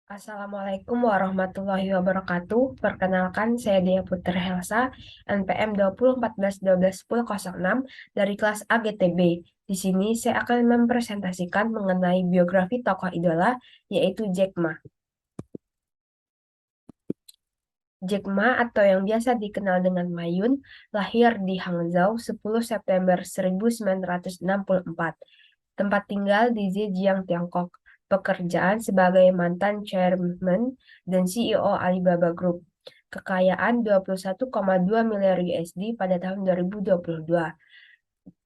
Assalamualaikum warahmatullahi wabarakatuh. Perkenalkan, saya Dia Putri Helsa, NPM 2014-12-1006 dari kelas AGTB. Di sini saya akan mempresentasikan mengenai biografi tokoh idola, yaitu Jack Ma. Jack Ma atau yang biasa dikenal dengan Mayun, lahir di Hangzhou 10 September 1964. Tempat tinggal di Zhejiang, Tiongkok. Pekerjaan sebagai mantan chairman dan CEO Alibaba Group. Kekayaan 21,2 miliar USD pada tahun 2022.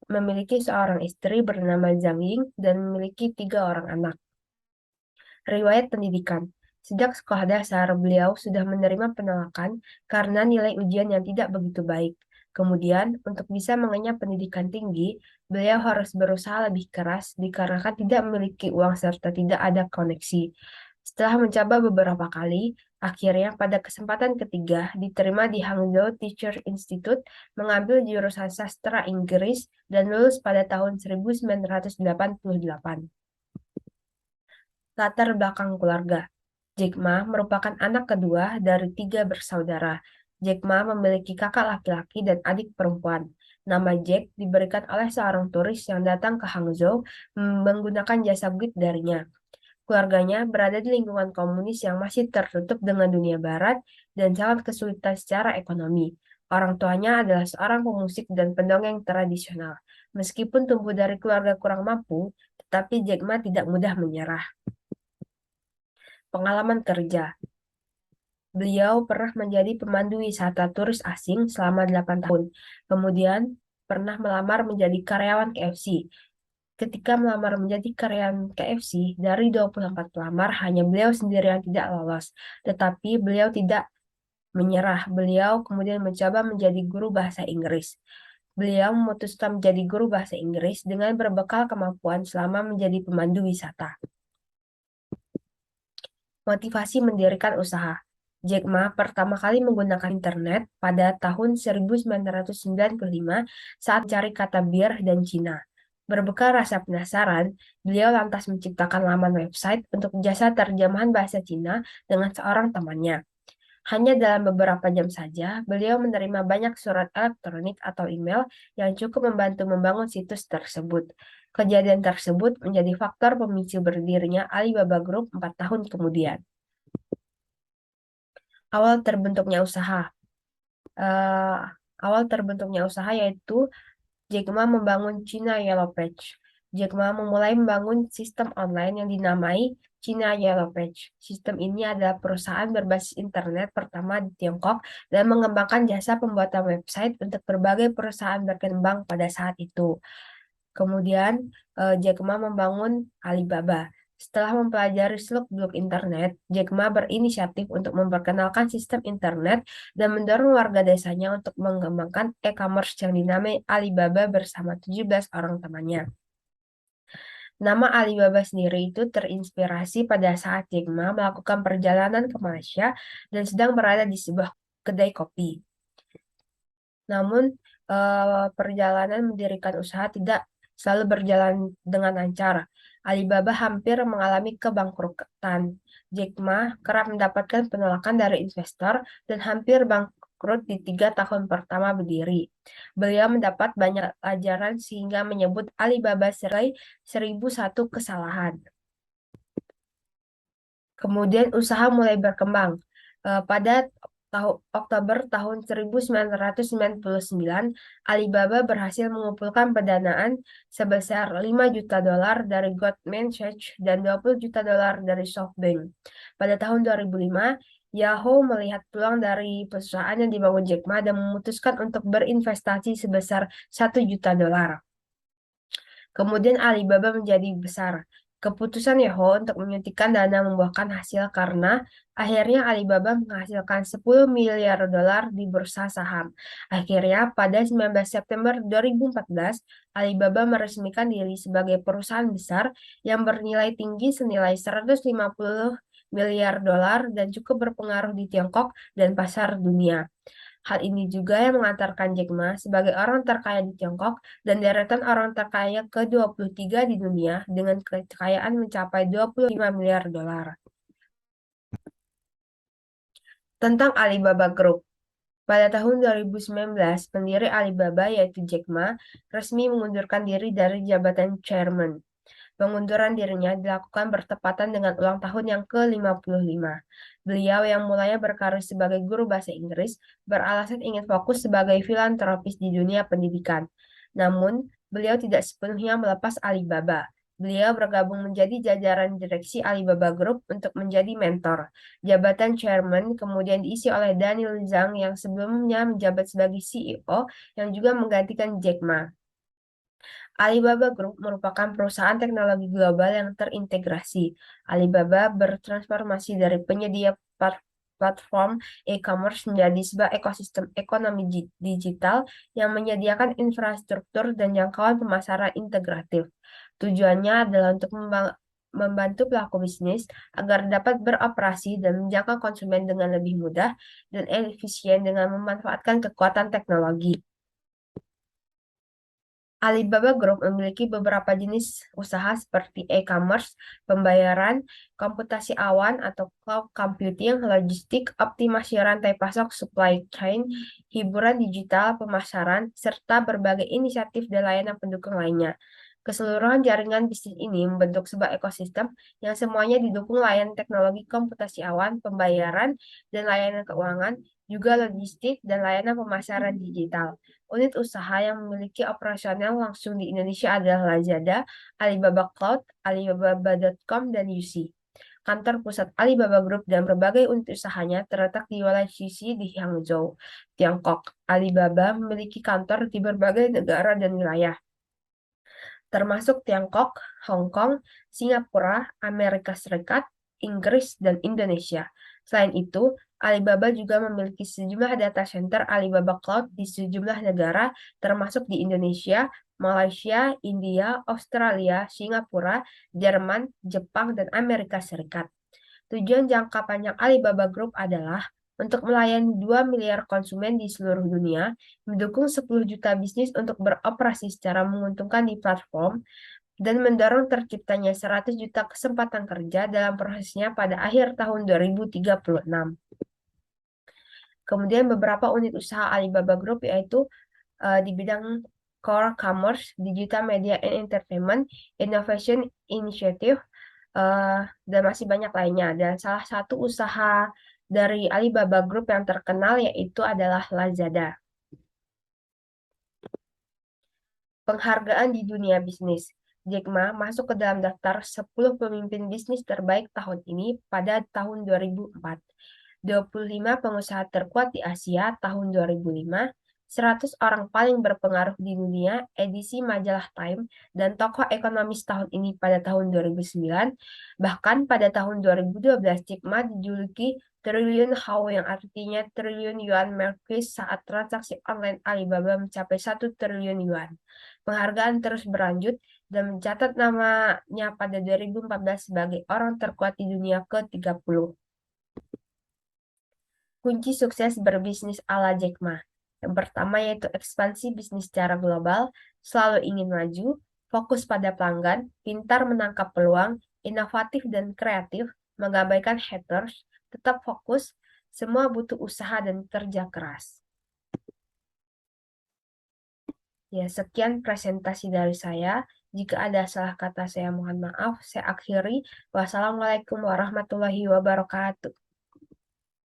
Memiliki seorang istri bernama Zhang Ying dan memiliki 3 orang anak. Riwayat pendidikan. Sejak sekolah dasar, beliau sudah menerima penolakan karena nilai ujian yang tidak begitu baik. Kemudian, untuk bisa mengenyam pendidikan tinggi, beliau harus berusaha lebih keras dikarenakan tidak memiliki uang serta tidak ada koneksi. Setelah mencoba beberapa kali, akhirnya pada kesempatan ketiga diterima di Hangzhou Teacher Institute mengambil jurusan sastra Inggris dan lulus pada tahun 1988. Latar belakang keluarga. Jack Ma merupakan anak kedua dari 3 bersaudara. Jack Ma memiliki kakak laki-laki dan adik perempuan. Nama Jack diberikan oleh seorang turis yang datang ke Hangzhou menggunakan jasa guide darinya. Keluarganya berada di lingkungan komunis yang masih tertutup dengan dunia barat dan sangat kesulitan secara ekonomi. Orang tuanya adalah seorang pemusik dan pendongeng tradisional. Meskipun tumbuh dari keluarga kurang mampu, tetapi Jack Ma tidak mudah menyerah. Pengalaman kerja. Beliau pernah menjadi pemandu wisata turis asing selama 8 tahun. Kemudian pernah melamar menjadi karyawan KFC. Ketika melamar menjadi karyawan KFC, dari 24 pelamar hanya beliau sendiri yang tidak lolos. Tetapi beliau tidak menyerah. Beliau kemudian mencoba menjadi guru bahasa Inggris. Beliau memutuskan menjadi guru bahasa Inggris dengan berbekal kemampuan selama menjadi pemandu wisata. Motivasi mendirikan usaha. Jack Ma pertama kali menggunakan internet pada tahun 1995 saat mencari kata bir dan Cina. Berbekal rasa penasaran, beliau lantas menciptakan laman website untuk jasa terjemahan bahasa Cina dengan seorang temannya. Hanya dalam beberapa jam saja, beliau menerima banyak surat elektronik atau email yang cukup membantu membangun situs tersebut. Kejadian tersebut menjadi faktor pemicu berdirinya Alibaba Group 4 tahun kemudian. Awal terbentuknya usaha. Eh, Awal terbentuknya usaha yaitu Jack Ma membangun China Yellow Page. Jack Ma memulai membangun sistem online yang dinamai China Yellow Page. Sistem ini adalah perusahaan berbasis internet pertama di Tiongkok dan mengembangkan jasa pembuatan website untuk berbagai perusahaan berkembang pada saat itu. Kemudian, Jack Ma membangun Alibaba. Setelah mempelajari seluk-beluk internet, Jack Ma berinisiatif untuk memperkenalkan sistem internet dan mendorong warga desanya untuk mengembangkan e-commerce yang dinamai Alibaba bersama 17 orang temannya. Nama Alibaba sendiri itu terinspirasi pada saat Jack Ma melakukan perjalanan ke Malaysia dan sedang berada di sebuah kedai kopi. Namun, perjalanan mendirikan usaha tidak selalu berjalan dengan lancar. Alibaba hampir mengalami kebangkrutan. Jack Ma kerap mendapatkan penolakan dari investor dan hampir bangkrut di 3 tahun pertama berdiri. Beliau mendapat banyak ajaran sehingga menyebut Alibaba sebagai 1001 kesalahan. Kemudian usaha mulai berkembang. Pada Oktober tahun 1999, Alibaba berhasil mengumpulkan pendanaan sebesar 5 juta dolar dari Goldman Sachs dan 20 juta dolar dari SoftBank. Pada tahun 2005, Yahoo melihat peluang dari perusahaan yang dibangun Jack Ma dan memutuskan untuk berinvestasi sebesar 1 juta dolar. Kemudian Alibaba menjadi besar. Keputusan Yahoo untuk menyuntikkan dana membuahkan hasil karena akhirnya Alibaba menghasilkan 10 miliar dolar di bursa saham. Akhirnya pada 19 September 2014, Alibaba meresmikan diri sebagai perusahaan besar yang bernilai tinggi senilai 150 miliar dolar dan cukup berpengaruh di Tiongkok dan pasar dunia. Hal ini juga yang mengantarkan Jack Ma sebagai orang terkaya di Tiongkok dan deretan orang terkaya ke-23 di dunia dengan kekayaan mencapai 25 miliar dolar. Tentang Alibaba Group. Pada tahun 2019, pendiri Alibaba yaitu Jack Ma resmi mengundurkan diri dari jabatan chairman. Pengunduran dirinya dilakukan bertepatan dengan ulang tahun yang ke-55. Beliau yang mulanya berkarir sebagai guru bahasa Inggris beralasan ingin fokus sebagai filantropis di dunia pendidikan. Namun, beliau tidak sepenuhnya melepas Alibaba. Beliau bergabung menjadi jajaran direksi Alibaba Group untuk menjadi mentor. Jabatan chairman kemudian diisi oleh Daniel Zhang yang sebelumnya menjabat sebagai CEO yang juga menggantikan Jack Ma. Alibaba Group merupakan perusahaan teknologi global yang terintegrasi. Alibaba bertransformasi dari penyedia platform e-commerce menjadi sebuah ekosistem ekonomi digital yang menyediakan infrastruktur dan jangkauan pemasaran integratif. Tujuannya adalah untuk membantu pelaku bisnis agar dapat beroperasi dan menjangkau konsumen dengan lebih mudah dan efisien dengan memanfaatkan kekuatan teknologi. Alibaba Group memiliki beberapa jenis usaha seperti e-commerce, pembayaran, komputasi awan atau cloud computing, logistik, optimasi rantai pasok supply chain, hiburan digital, pemasaran, serta berbagai inisiatif dan layanan pendukung lainnya. Keseluruhan jaringan bisnis ini membentuk sebuah ekosistem yang semuanya didukung layanan teknologi komputasi awan, pembayaran, dan layanan keuangan, juga logistik dan layanan pemasaran digital. Unit usaha yang memiliki operasional langsung di Indonesia adalah Lazada, Alibaba Cloud, Alibaba.com, dan UC. Kantor pusat Alibaba Group dan berbagai unit usahanya terletak di wilayah UC di Hangzhou, Tiongkok. Alibaba memiliki kantor di berbagai negara dan wilayah, termasuk Tiongkok, Hong Kong, Singapura, Amerika Serikat, Inggris, dan Indonesia. Selain itu, Alibaba juga memiliki sejumlah data center Alibaba Cloud di sejumlah negara, termasuk di Indonesia, Malaysia, India, Australia, Singapura, Jerman, Jepang, dan Amerika Serikat. Tujuan jangka panjang Alibaba Group adalah untuk melayani 2 miliar konsumen di seluruh dunia, mendukung 10 juta bisnis untuk beroperasi secara menguntungkan di platform, dan mendorong terciptanya 100 juta kesempatan kerja dalam prosesnya pada akhir tahun 2036. Kemudian beberapa unit usaha Alibaba Group yaitu di bidang core commerce, digital media and entertainment, innovation initiative, dan masih banyak lainnya. Dan salah satu usaha dari Alibaba Group yang terkenal yaitu adalah Lazada. Penghargaan di dunia bisnis. Jack Ma masuk ke dalam daftar 10 pemimpin bisnis terbaik tahun ini pada tahun 2004. 25 pengusaha terkuat di Asia tahun 2005, 100 orang paling berpengaruh di dunia edisi majalah Time, dan tokoh ekonomis tahun ini pada tahun 2009. Bahkan pada tahun 2012, Jack Ma dijuluki triliun Hao yang artinya triliun yuan Marquis saat transaksi online Alibaba mencapai 1 triliun yuan. Penghargaan terus berlanjut dan mencatat namanya pada 2014 sebagai orang terkuat di dunia ke-30. Kunci sukses berbisnis ala Jack Ma. Yang pertama yaitu ekspansi bisnis secara global, selalu ingin maju, fokus pada pelanggan, pintar menangkap peluang, inovatif dan kreatif, mengabaikan haters, tetap fokus, semua butuh usaha dan kerja keras. Ya, sekian presentasi dari saya. Jika ada salah kata saya mohon maaf. Saya akhiri. Wassalamualaikum warahmatullahi wabarakatuh.